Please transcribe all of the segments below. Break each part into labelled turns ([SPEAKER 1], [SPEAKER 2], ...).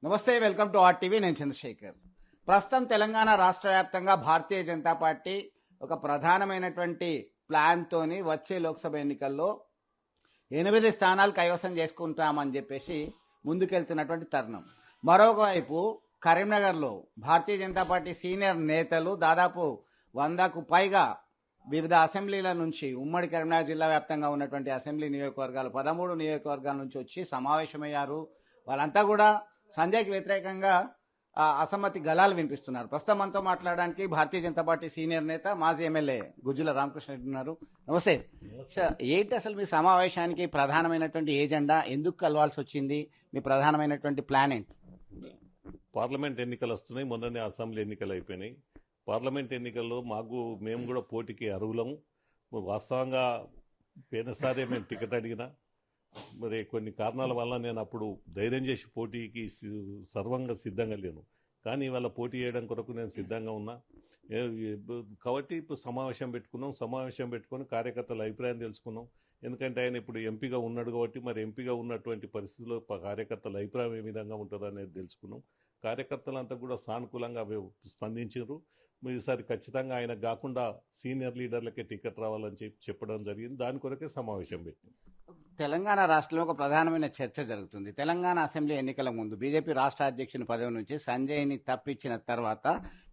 [SPEAKER 1] నమస్తే, welcome to RTV. నేను చంద్రశేఖర్. ప్రస్తుతం తెలంగాణ రాష్ట్ర వ్యాప్తంగా భారతీయ జనతా పార్టీ ఒక ప్రధానమైనటువంటి ప్లాన్తోని వచ్చే లోక్సభ ఎన్నికల్లో 8 స్థానాలు కైవసం చేసుకుంటామని చెప్పేసి ముందుకెళ్తున్నటువంటి తరుణం. మరొకవైపు కరీంనగర్లో భారతీయ జనతా పార్టీ సీనియర్ నేతలు దాదాపు 100కు పైగా వివిధ అసెంబ్లీల నుంచి, ఉమ్మడి కరీంనగర్ జిల్లా వ్యాప్తంగా ఉన్నటువంటి అసెంబ్లీ నియోజకవర్గాలు 13 నియోజకవర్గాల నుంచి వచ్చి సమావేశమయ్యారు. వాళ్ళంతా కూడా సంజయ్కి వ్యతిరేకంగా అసమ్మతి గళాలు వినిపిస్తున్నారు. ప్రస్తుతం మనతో మాట్లాడడానికి భారతీయ జనతా పార్టీ సీనియర్ నేత, మాజీ ఎమ్మెల్యే గుజ్జుల రామకృష్ణ రెడ్డి ఉన్నారు. నమస్తే సార్. ఏంటి అసలు మీ సమావేశానికి ప్రధానమైనటువంటి ఏజెండా? ఎందుకు కలవాల్సి వచ్చింది? మీ ప్రధానమైనటువంటి ప్లాన్ ఏంటి?
[SPEAKER 2] పార్లమెంట్ ఎన్నికలు వస్తున్నాయి. మొన్ననే అసెంబ్లీ ఎన్నికలు అయిపోయినాయి. పార్లమెంట్ ఎన్నికల్లో మేము కూడా పోటీకి అర్హులము. వాస్తవంగా పోయినసారి మేము టికెట్ అడిగినా మరి కొన్ని కారణాల వల్ల నేను అప్పుడు ధైర్యం చేసి పోటీకి సర్వంగా సిద్ధంగా లేను. కానీ ఇవాళ పోటీ చేయడం కొరకు నేను సిద్ధంగా ఉన్నా. కాబట్టి ఇప్పుడు సమావేశం పెట్టుకొని కార్యకర్తల అభిప్రాయం తెలుసుకున్నాం. ఎందుకంటే ఆయన ఇప్పుడు ఎంపీగా ఉన్నాడు కాబట్టి మరి ఎంపీగా ఉన్నటువంటి పరిస్థితుల్లో కార్యకర్తల అభిప్రాయం ఏ విధంగా ఉంటుందో అనేది తెలుసుకున్నాం. కార్యకర్తలంతా కూడా సానుకూలంగా స్పందించారు. ఈసారి ఖచ్చితంగా ఆయన కాకుండా సీనియర్ లీడర్లకే టికెట్ రావాలని చెప్పడం జరిగింది. దాని కొరకే సమావేశం పెట్టింది.
[SPEAKER 1] తెలంగాణ రాష్ట్రంలో ఒక ప్రధానమైన చర్చ జరుగుతుంది. తెలంగాణ అసెంబ్లీ ఎన్నికల ముందు బీజేపీ రాష్ట్ర అధ్యక్షుని పదవి నుంచి సంజయ్ని తప్పించిన తర్వాత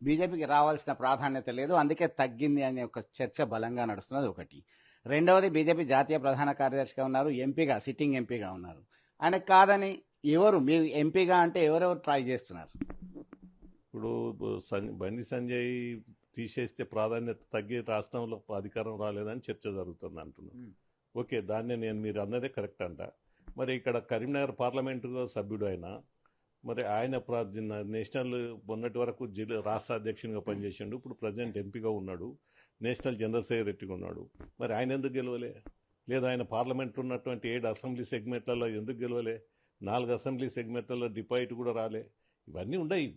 [SPEAKER 1] బీజేపీకి రావాల్సిన ప్రాధాన్యత లేదు, అందుకే తగ్గింది అనే ఒక చర్చ బలంగా నడుస్తున్నది ఒకటి. రెండవది, బీజేపీ జాతీయ ప్రధాన కార్యదర్శిగా ఉన్నారు, ఎంపీగా, సిట్టింగ్ ఎంపీగా ఉన్నారు. ఆయన కాదని ఎవరు మీ ఎంపీగా అంటే ఎవరెవరు ట్రై చేస్తున్నారు?
[SPEAKER 2] ఇప్పుడు బండి సంజయ్ తీసేస్తే ప్రాధాన్యత తగ్గి రాష్ట్రంలో అధికారం రాలేదని చర్చ జరుగుతుంది అంటున్నాను. ఓకే, దాన్నే మీరు అన్నదే కరెక్ట్ అంట. మరి ఇక్కడ కరీంనగర్ పార్లమెంటు సభ్యుడు ఆయన, మరి ఆయన నేషనల్ మొన్నటి వరకు రాష్ట్ర అధ్యక్షునిగా పనిచేసిండు. ఇప్పుడు ప్రజెంట్ ఎంపీగా ఉన్నాడు, నేషనల్ జనరల్ సెక్రటరీగా ఉన్నాడు. మరి ఆయన ఎందుకు గెలవలే? లేదా ఆయన పార్లమెంట్లో ఉన్నటువంటి 7 అసెంబ్లీ సెగ్మెంట్లలో ఎందుకు గెలవలే? 4 అసెంబ్లీ సెగ్మెంట్లలో డిపాజిట్ కూడా రాలే. ఇవన్నీ ఉన్నాయి.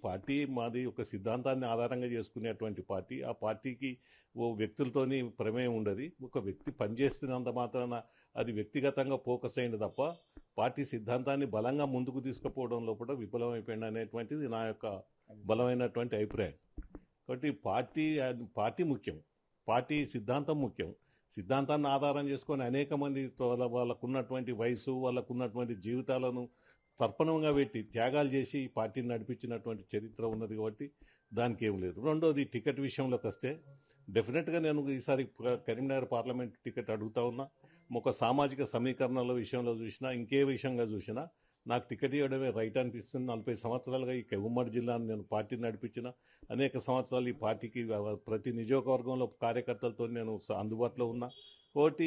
[SPEAKER 2] పార్టీ మాది ఒక సిద్ధాంతాన్ని ఆధారంగా చేసుకునేటువంటి పార్టీ. ఆ పార్టీకి ఓ వ్యక్తులతోని ప్రమేయం ఉండదు. ఒక వ్యక్తి పనిచేస్తున్నంత మాత్రాన అది వ్యక్తిగతంగా ఫోకస్ అయింది తప్ప పార్టీ సిద్ధాంతాన్ని బలంగా ముందుకు తీసుకుపోవడంలో కూడా విఫలమైపోయింది అనేటువంటిది నా యొక్క బలమైనటువంటి అభిప్రాయం. కాబట్టి పార్టీ ముఖ్యం, పార్టీ సిద్ధాంతం ముఖ్యం. సిద్ధాంతాన్ని ఆధారం చేసుకొని అనేక మంది వాళ్ళకున్నటువంటి వయసు, వాళ్ళకున్నటువంటి జీవితాలను తర్పణంగా పెట్టి త్యాగాలు చేసి ఈ పార్టీని నడిపించినటువంటి చరిత్ర ఉన్నది కాబట్టి దానికి ఏం లేదు. రెండోది, టికెట్ విషయంలోకి వస్తే డెఫినెట్గా నేను ఈసారి కరీంనగర్ పార్లమెంట్ టికెట్ అడుగుతా ఉన్నా. ఒక సామాజిక సమీకరణల విషయంలో చూసినా, ఇంకే విషయంగా చూసినా నాకు టికెట్ ఇవ్వడమే రైట్ అనిపిస్తుంది. 40 సంవత్సరాలుగా ఈ ఉమ్మడి జిల్లాను నేను పార్టీని నడిపించిన, అనేక సంవత్సరాలు ఈ పార్టీకి ప్రతి నియోజకవర్గంలో కార్యకర్తలతో నేను అందుబాటులో ఉన్నా. ఒకటి,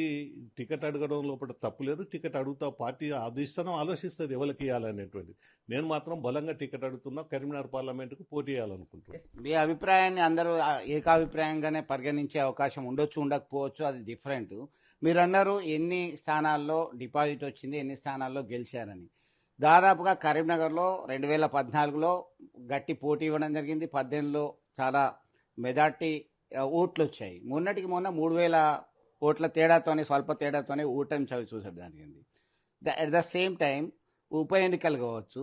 [SPEAKER 2] టికెట్ అడగడం లోపల తప్పులేదు. టికెట్ అడుగుతా, పార్టీ అధిష్టానం ఆలోచిస్తుంది ఎవరికి ఇవ్వాలనేటువంటిది. నేను మాత్రం బలంగా టికెట్ అడుగుతున్నా, కరీంనగర్ పార్లమెంటుకు పోటీ చేయాలనుకుంటున్నాను.
[SPEAKER 1] మీ అభిప్రాయాన్ని అందరూ ఏకాభిప్రాయంగానే పరిగణించే అవకాశం ఉండొచ్చు, ఉండకపోవచ్చు, అది డిఫరెంట్. మీరు అన్నారు ఎన్ని స్థానాల్లో డిపాజిట్ వచ్చింది, ఎన్ని స్థానాల్లో గెలిచారని. దాదాపుగా కరీంనగర్లో 2014లో గట్టి పోటీ ఇవ్వడం జరిగింది. 18లో చాలా మెజార్టీ ఓట్లు వచ్చాయి. మొన్నటికి మొన్న 3000 ఓట్ల తేడాతోనే, స్వల్ప తేడాతోనే ఓటమి చవి చూసడం జరిగింది. అట్ ద సేమ్ టైం ఉప ఎన్నికలు కావచ్చు,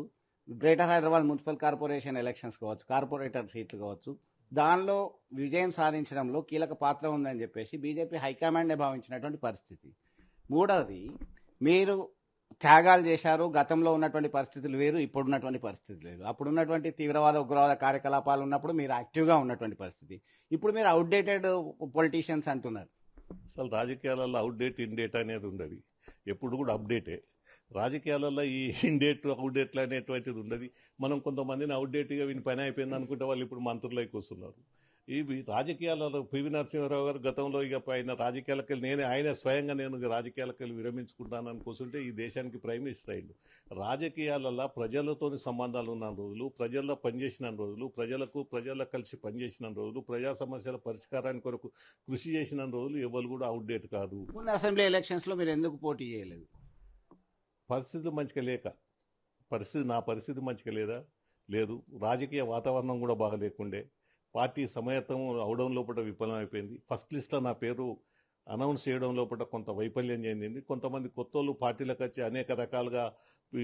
[SPEAKER 1] greater Hyderabad municipal corporation elections కావచ్చు, కార్పొరేటర్ సీట్లు కావచ్చు, దానిలో విజయం సాధించడంలో కీలక పాత్ర ఉందని చెప్పేసి బీజేపీ హైకమాండే భావించినటువంటి పరిస్థితి. మూడవది, మీరు త్యాగాలు చేశారు. గతంలో ఉన్నటువంటి పరిస్థితులు వేరు, ఇప్పుడున్నటువంటి పరిస్థితులు వేరు. అప్పుడున్నటువంటి తీవ్రవాద, ఉగ్రవాద కార్యకలాపాలు ఉన్నప్పుడు మీరు యాక్టివ్గా ఉన్నటువంటి పరిస్థితి. ఇప్పుడు మీరు అవుట్డేటెడ్ పొలిటీషియన్స్ అంటున్నారు.
[SPEAKER 2] అసలు రాజకీయాలలో అవుట్డేట్, ఇన్డేట్ అనేది ఉండదు. ఎప్పుడు కూడా అప్డేటే. రాజకీయాలలో ఈ అవుట్డేట్లు అనేటువంటిది ఉండదు. మనం కొంతమందిని అవుట్డేట్గా వీని పని అయిపోయింది అనుకుంటే వాళ్ళు ఇప్పుడు మంత్రులకి వస్తున్నారు. ఇవి రాజకీయాలలో పివి నరసింహారావు గారు గతంలో ఇక ఆయన రాజకీయాలకు ఆయన స్వయంగా నేను రాజకీయాలకు విరమించుకుంటానని కూర్చుంటే ఈ దేశానికి ప్రైమ్ మినిస్టర్ అయ్యిండు. రాజకీయాలలో ప్రజలతోని సంబంధాలు ఉన్న రోజులు, ప్రజల్లో పనిచేసిన రోజులు, ప్రజల్లో కలిసి పనిచేసిన రోజులు, ప్రజా సమస్యల పరిష్కారానికి కొరకు కృషి చేసిన రోజులు ఎవరు కూడా అవుట్డేట్ కాదు.
[SPEAKER 1] అసెంబ్లీ ఎలక్షన్స్లో మీరు ఎందుకు పోటీ చేయలేదు?
[SPEAKER 2] పరిస్థితి మంచిగా లేక. నా పరిస్థితి మంచిగా లేదు. రాజకీయ వాతావరణం కూడా బాగా లేకుండే. పార్టీ సమయత్వం అవడం లోపల విఫలం అయిపోయింది. ఫస్ట్ లిస్ట్లో నా పేరు అనౌన్స్ చేయడం లోపల కొంత వైఫల్యం చెందింది. కొంతమంది కొత్తోళ్ళు పార్టీలకు వచ్చి అనేక రకాలుగా ఈ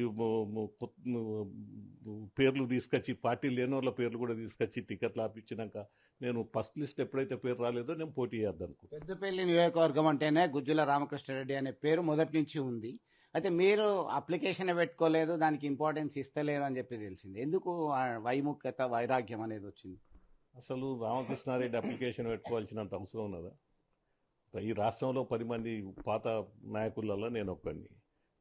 [SPEAKER 2] పేర్లు తీసుకొచ్చి పార్టీ లేని వాళ్ళ పేర్లు కూడా తీసుకొచ్చి టికెట్లు ఆపించినాక నేను ఫస్ట్ లిస్ట్ ఎప్పుడైతే పేరు రాలేదో నేను పోటీ చేద్దాను.
[SPEAKER 1] పెద్దపల్లి నియోజకవర్గం అంటేనే గుజ్జుల రామకృష్ణారెడ్డి అనే పేరు మొదటి నుంచి ఉంది. అయితే మీరు అప్లికేషన్ పెట్టుకోలేదు, దానికి ఇంపార్టెన్స్ ఇస్తలేరు అని చెప్పి తెలిసింది. ఎందుకు ఆ వైముఖ్యత వైరాగ్యం అనేది వచ్చింది?
[SPEAKER 2] అసలు రామకృష్ణారెడ్డి అప్లికేషన్ పెట్టుకోవాల్సినంత అవసరం ఉన్నదా? ఈ రాష్ట్రంలో 10 మంది పాత నాయకులలో నేను ఒక్కడిని.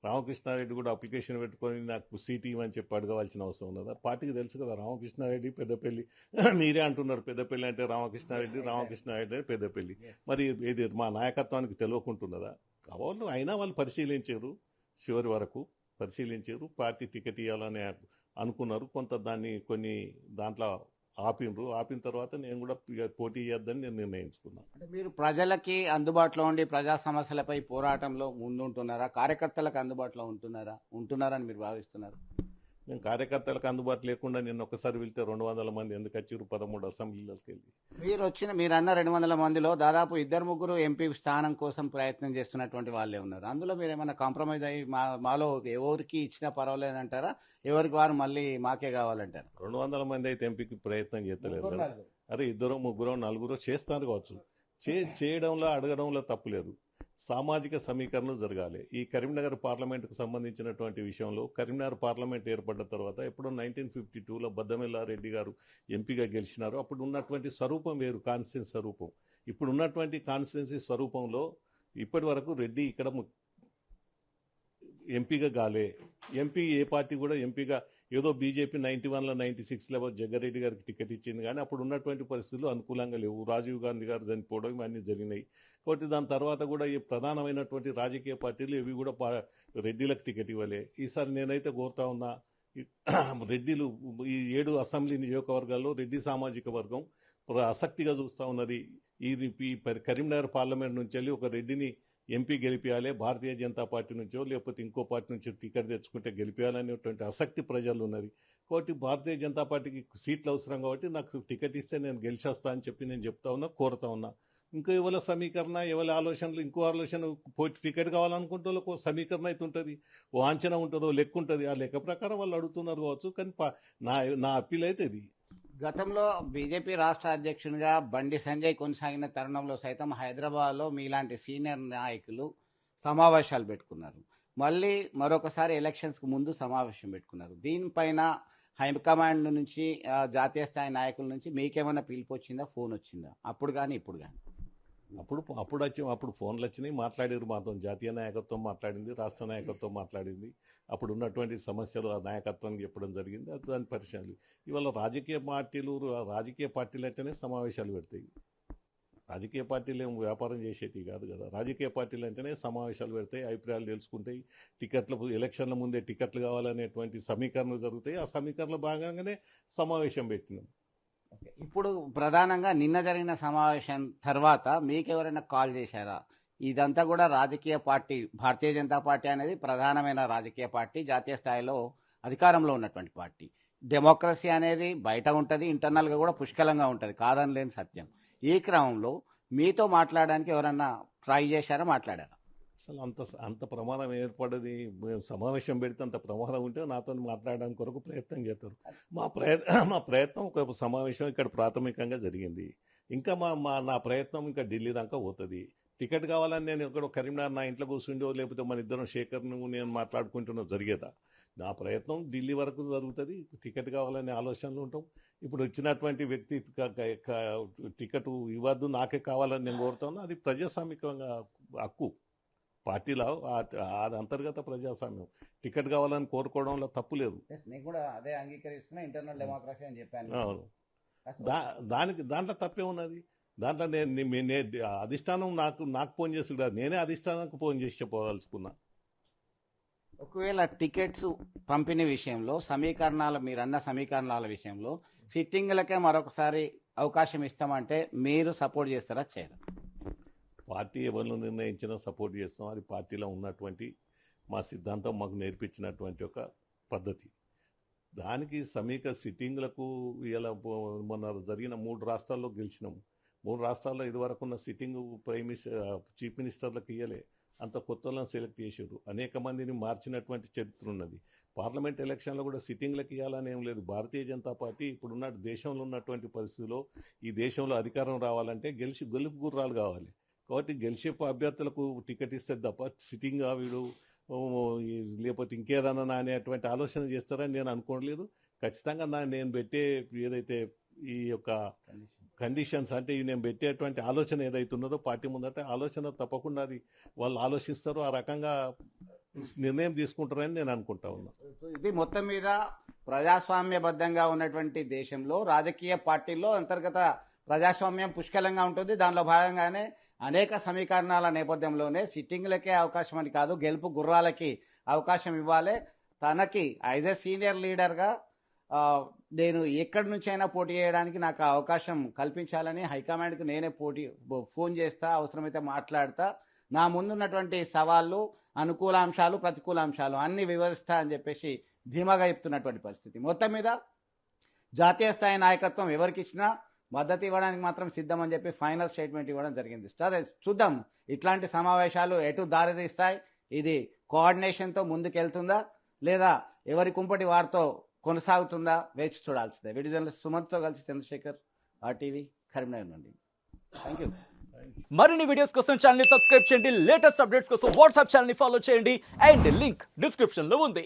[SPEAKER 2] రామకృష్ణారెడ్డి కూడా అప్లికేషన్ పెట్టుకొని నాకు సీట్ ఇవ్వని చెప్పి అడగవలసిన అవసరం ఉన్నదా? పార్టీకి తెలుసు కదా రామకృష్ణారెడ్డి పెద్దపల్లి. మీరే అంటున్నారు పెద్దపల్లి అంటే రామకృష్ణారెడ్డి, రామకృష్ణారెడ్డి అంటే పెద్దపల్లి. మరి ఇది మా నాయకత్వానికి తెలియకుంటున్నదా? వాళ్ళు అయినా వాళ్ళు పరిశీలించారు, చివరి వరకు పరిశీలించారు, పార్టీ టికెట్ ఇవ్వాలని అనుకున్నారు. కొంత దాన్ని కొన్ని దాంట్లో ఆపిన తర్వాత నేను కూడా పోటీ చేద్దని నేను నిర్ణయించుకున్నాను.
[SPEAKER 1] అంటే మీరు ప్రజలకి అందుబాటులో ఉండి ప్రజా సమస్యలపై పోరాటంలో ముందుంటున్నారా? కార్యకర్తలకు అందుబాటులో ఉంటున్నారని మీరు భావిస్తున్నారు?
[SPEAKER 2] నేను కార్యకర్తలకు అందుబాటు లేకుండా నేను ఒక్కసారి వెళ్తే 200 మంది ఎందుకు వచ్చారు 13 అసెంబ్లీలోకి వెళ్ళి?
[SPEAKER 1] మీరు అన్న 200 మందిలో దాదాపు 2-3 ఎంపీ స్థానం కోసం ప్రయత్నం చేస్తున్నటువంటి వాళ్ళే ఉన్నారు. అందులో మీరు ఏమైనా కాంప్రమైజ్ అయ్యి మాలో ఎవరికి ఇచ్చినా పర్వాలేదంటారా? ఎవరికి వారు మళ్ళీ మాకే కావాలంటారు?
[SPEAKER 2] 200 మంది అయితే ఎంపీకి ప్రయత్నం చేస్తలేరు కదా. అరే 2, 3, 4 చేస్తారు కావచ్చు. చేయడంలో అడగడంలో తప్పులేదు. సామాజిక సమీకరణలు జరగాలి. ఈ కరీంనగర్ పార్లమెంటుకు సంబంధించినటువంటి విషయంలో కరీంనగర్ పార్లమెంట్ ఏర్పడ్డ తర్వాత ఎప్పుడో 1952లో బద్దమెల్లారెడ్డి గారు ఎంపీగా గెలిచినారు. అప్పుడు ఉన్నటువంటి స్వరూపం వేరు, కాన్స్టిట్యున్సీ స్వరూపం. ఇప్పుడు ఉన్నటువంటి కాన్స్టిట్యున్సీ స్వరూపంలో ఇప్పటి వరకు రెడ్డి ఇక్కడ ఎంపీగా గాలే. ఎంపీ ఏ పార్టీ కూడా ఎంపీగా ఏదో బీజేపీ 91లో 96లో జగ్గారెడ్డి గారికి టికెట్ ఇచ్చింది, కానీ అప్పుడు ఉన్నటువంటి పరిస్థితులు అనుకూలంగా లేవు. రాజీవ్ గాంధీ గారు చనిపోవడం ఇవన్నీ జరిగినాయి. కాబట్టి దాని తర్వాత కూడా ఈ ప్రధానమైనటువంటి రాజకీయ పార్టీలు ఇవి కూడా రెడ్డిలకు టికెట్ ఇవ్వలే. ఈసారి నేనైతే కోరుతా ఉన్నా, రెడ్డిలు ఈ 7 అసెంబ్లీ నియోజకవర్గాల్లో రెడ్డి సామాజిక వర్గం ఆసక్తిగా చూస్తూ ఉన్నది. ఈ కరీంనగర్ పార్లమెంట్ నుంచి వెళ్ళి ఒక రెడ్డిని ఎంపీ గెలిపించాలి, భారతీయ జనతా పార్టీ నుంచో లేకపోతే ఇంకో పార్టీ నుంచి టికెట్ తెచ్చుకుంటే గెలిపించాలనేటువంటి ఆసక్తి ప్రజలు ఉన్నది. కాబట్టి భారతీయ జనతా పార్టీకి సీట్లు అవసరం కాబట్టి నాకు టికెట్ ఇస్తే నేను గెలిచేస్తా అని చెప్పి నేను చెప్తా ఉన్నా, కోరుతా ఉన్నా. ఇంకా ఎవరి సమీకరణ, ఎవరి ఆలోచనలు, ఇంకో ఆలోచన టికెట్ కావాలనుకుంటే వాళ్ళకు సమీకరణ అయితే ఉంటుంది, ఓ అంచనా ఉంటుందో లెక్క ఉంటుంది. ఆ లెక్క ప్రకారం వాళ్ళు అడుగుతున్నారు కావచ్చు. కానీ నా అప్పీల్ అయితే ఇది.
[SPEAKER 1] గతంలో బీజేపీ రాష్ట్ర అధ్యక్షునిగా బండి సంజయ్ కొనసాగిన తరుణంలో సైతం హైదరాబాద్లో మీలాంటి సీనియర్ నాయకులు సమావేశాలు పెట్టుకున్నారు. మళ్ళీ మరొకసారి ఎలక్షన్స్కు ముందు సమావేశం పెట్టుకున్నారు. దీనిపైన హైకమాండ్ నుంచి జాతీయ స్థాయి నాయకుల నుంచి మీకేమైనా పిలుపు వచ్చిందా, ఫోన్ వచ్చిందా? అప్పుడు కానీ ఇప్పుడు కానీ?
[SPEAKER 2] అప్పుడు ఫోన్లు వచ్చినాయి, మాట్లాడారు మాతో. జాతీయ నాయకత్వం మాట్లాడింది, రాష్ట్ర నాయకత్వం మాట్లాడింది. అప్పుడు ఉన్నటువంటి సమస్యలు ఆ నాయకత్వానికి చెప్పడం జరిగింది. అది దాని పరిశీలన. ఇవాళ రాజకీయ పార్టీలు అంటేనే సమావేశాలు పెడతాయి. రాజకీయ పార్టీలు ఏం వ్యాపారం చేసేవి కాదు కదా. రాజకీయ పార్టీలు అంటేనే సమావేశాలు పెడతాయి, అభిప్రాయాలు తెలుసుకుంటాయి. ఎలక్షన్ల ముందే టికెట్లు కావాలనేటువంటి సమీకరణలు జరుగుతాయి. ఆ సమీకరణలో భాగంగానే సమావేశం పెట్టినాం.
[SPEAKER 1] ఇప్పుడు ప్రధానంగా నిన్న జరిగిన సమావేశం తర్వాత మీకెవరైనా కాల్ చేశారా? ఇదంతా కూడా రాజకీయ పార్టీ, భారతీయ జనతా పార్టీ అనేది ప్రధానమైన రాజకీయ పార్టీ, జాతీయ స్థాయిలో అధికారంలో ఉన్నటువంటి పార్టీ. డెమోక్రసీ అనేది బయట ఉంటుంది, ఇంటర్నల్గా కూడా పుష్కలంగా ఉంటుంది, కాదని లేని సత్యం. ఈ క్రమంలో మీతో మాట్లాడడానికి ఎవరన్నా ట్రై చేశారా, మాట్లాడారా?
[SPEAKER 2] అసలు అంత ప్రమాదం ఏర్పడది. సమావేశం పెడితే అంత ప్రమాదం ఉంటే నాతో మాట్లాడడానికి కొరకు ప్రయత్నం చేస్తారు. మా ప్రయత్నం ఒక సమావేశం ఇక్కడ ప్రాథమికంగా జరిగింది. ఇంకా నా ప్రయత్నం ఇంకా ఢిల్లీ దాకా పోతుంది. టికెట్ కావాలని నేను ఎక్కడో కరీంనగర్ నా ఇంట్లో కూర్చుండో లేకపోతే మన ఇద్దరం శేఖర్ను నేను మాట్లాడుకుంటున్నా జరిగేదా? నా ప్రయత్నం ఢిల్లీ వరకు జరుగుతుంది. టికెట్ కావాలనే ఆలోచనలు ఉంటాం. ఇప్పుడు వచ్చినటువంటి వ్యక్తి టికెట్ ఇవ్వద్దు, నాకే కావాలని నేను కోరుతాను. అది ప్రజాస్వామికంగా హక్కు పార్టీలో, అది అంతర్గత ప్రజాస్వామ్యం. టికెట్ కావాలని కోరుకోవడంలో తప్పు లేదు.
[SPEAKER 1] నేను కూడా అదే అంగీకరిస్తున్నా, ఇంటర్నల్ డెమోక్రసీ అని చెప్పాను.
[SPEAKER 2] అవును, దాంట్లో తప్పే ఉన్నది. దాంట్లో నేను అధిష్టానం నాకు ఫోన్ చేసి కాదు, నేనే అధిష్టానానికి ఫోన్ చేసి చెప్పదలుచుకున్నా.
[SPEAKER 1] ఒకవేళ టికెట్స్ పంపిణీ విషయంలో మీరన్న సమీకరణాల విషయంలో సిట్టింగ్లకే మరొకసారి అవకాశం ఇస్తామంటే మీరు సపోర్ట్ చేస్తారా, చేయరా?
[SPEAKER 2] పార్టీ ఎవరిని నిర్ణయించినా సపోర్ట్ చేస్తాం. అది పార్టీలో ఉన్నటువంటి మా సిద్ధాంతం, మాకు నేర్పించినటువంటి ఒక పద్ధతి. దానికి సిట్టింగ్లకు ఇలా మొన్న జరిగిన 3 రాష్ట్రాల్లో గెలిచినాము. 3 రాష్ట్రాల్లో ఇదివరకు ఉన్న సిట్టింగ్ చీఫ్ మినిస్టర్లకు ఇయ్యలే. అంత కొత్త వాళ్ళని సెలెక్ట్ చేసారు, అనేక మందిని మార్చినటువంటి చరిత్ర ఉన్నది. పార్లమెంట్ ఎలక్షన్లో కూడా సిట్టింగ్లకు ఇవ్వాలని ఏం లేదు. భారతీయ జనతా పార్టీ ఇప్పుడున్న దేశంలో ఉన్నటువంటి పరిస్థితిలో ఈ దేశంలో అధికారం రావాలంటే గెలుపు గుర్రాలు కావాలి. కాబట్టి గెలిచే అభ్యర్థులకు టికెట్ ఇస్తే తప్ప సిట్టింగ్ వీడు లేకపోతే ఇంకేదన్నా అనేటువంటి ఆలోచన చేస్తారని నేను అనుకోవట్లేదు. ఖచ్చితంగా నేను పెట్టే ఏదైతే ఈ యొక్క కండిషన్స్ అంటే నేను పెట్టేటువంటి ఆలోచన ఏదైతే ఉన్నదో పార్టీ ముందంటే ఆలోచన తప్పకుండా అది వాళ్ళు ఆలోచిస్తారు, ఆ రకంగా నిర్ణయం తీసుకుంటారని నేను అనుకుంటా ఉన్నా.
[SPEAKER 1] ఇది మొత్తం మీద ప్రజాస్వామ్యబద్ధంగా ఉన్నటువంటి దేశంలో రాజకీయ పార్టీల్లో అంతర్గత ప్రజాస్వామ్యం పుష్కలంగా ఉంటుంది. దానిలో భాగంగానే అనేక సమీకరణాల నేపథ్యంలోనే సిట్టింగ్లకే అవకాశం అని కాదు, గెలుపు గుర్రాలకి అవకాశం ఇవ్వాలి. తనకి యాజ్ ఎ సీనియర్ లీడర్గా నేను ఎక్కడి నుంచి అయినా పోటీ చేయడానికి నాకు అవకాశం కల్పించాలని హైకమాండ్కి నేనే ఫోన్ చేస్తా, అవసరమైతే మాట్లాడతా, నా ముందున్నటువంటి సవాళ్ళు, అనుకూలాంశాలు, ప్రతికూలాంశాలు అన్ని వివరిస్తా అని చెప్పేసి ధీమాగా చెప్తున్నటువంటి పరిస్థితి. మొత్తం మీద జాతీయ స్థాయి నాయకత్వం ఎవరికి ఇచ్చినా మద్దతు ఇవ్వడానికి మాత్రం సిద్ధమని చెప్పి ఫైనల్ స్టేట్మెంట్ ఇవ్వడం జరిగింది. సరే చూద్దాం ఇట్లాంటి సమావేశాలు ఎటు దారితీస్తాయి, ఇది కోఆర్డినేషన్తో ముందుకెళ్తుందా లేదా ఎవరి కుంపటి వారితో కొనసాగుతుందా వేచి చూడాల్సిందే. వీడియో జర్నలిస్ట్ సుమంత్తో కలిసి చంద్రశేఖర్, RTV, కరీంనగర్ నుండి. Thank you.
[SPEAKER 3] మరిన్ని వీడియోస్ కోసం ఛానల్ ని సబ్స్క్రైబ్ చేయండి, లేటెస్ట్ అప్డేట్స్ కోసం వాట్సాప్ ఛానల్ ని ఫాలో చేయండి అండ్ లింక్ డిస్క్రిప్షన్ లో ఉంది.